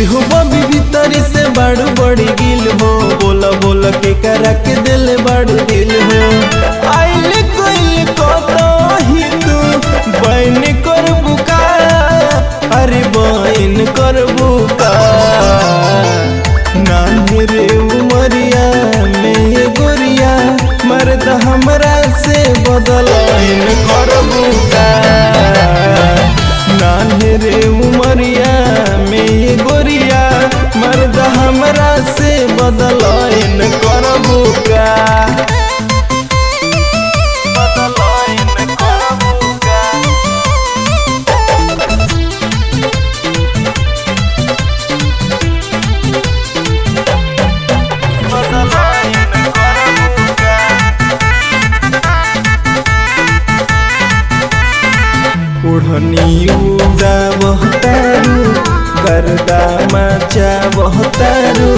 हो बबी भीतरी से बाड़ू बड़ी गिल हो, बोला बोला के करा के दिल बाड़ू दिल हो। आइल कोइल को तो ही तू बैन कर बुका, अरे बैन कर बुका। नान्हे रे उमरिया में गोरिया मर्द हमरा से बदलाइन कर बुका। नान्हे रे उमरिया में गोरिया मर्द हमरा से बदलाइन करबू का। बदलाइन करबू का। बदलाइन करबू का। ओढ़नी उड़ावतारू गर्दा मचावतारू,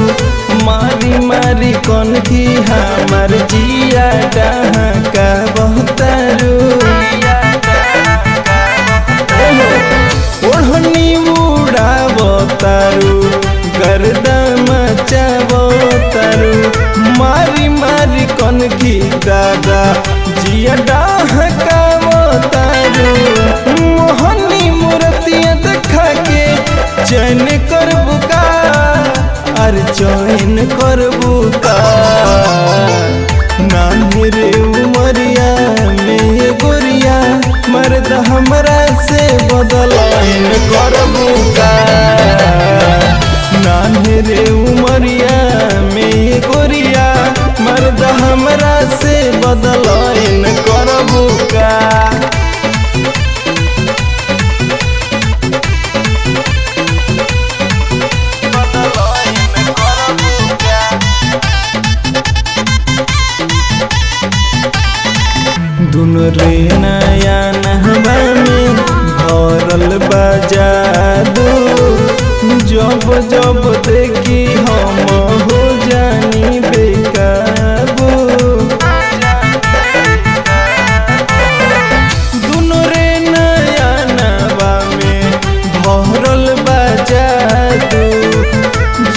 मारी मारी कौन की हमार जिया डहका बहतारू। ओढ़नी उड़ावतारू गर्दा मचावतारू, मारी मारी कौन की दादा जिया डहका बहतारू। मोहनी मूर्तियाँ देखा के चैन करबू का, अरे चैन करबू का। नान्हे रे उमरिया में गोरिया मर्द हमरा से बदलाइन करबू का। नान्हे रे उमरिया में गोरिया मर्द हमरा से बदलाइन करबू का। दुनो रे नया नहबा में भरल बजादू, जब जब देखी हम हो जानी बेकाबू। दुनो रे नया नहबा में भरल बजादू,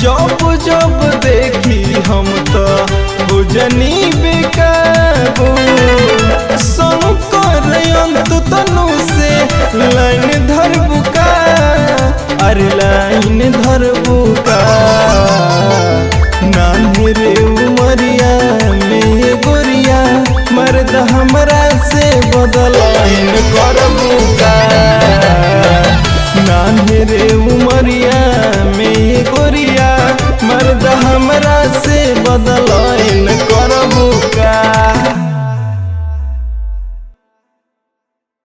जब जब देखी हम तो हो जानी बेकाबू। शंकर अंतु तनु से लाइन धरबू का, अरे लाइन धरबू का। नान्हे रे उमरिया में गोरिया मर्द हमरा से बदलाइन करबू का। नान्हे रे उमरिया में गोरिया मर्द हमरा से बदल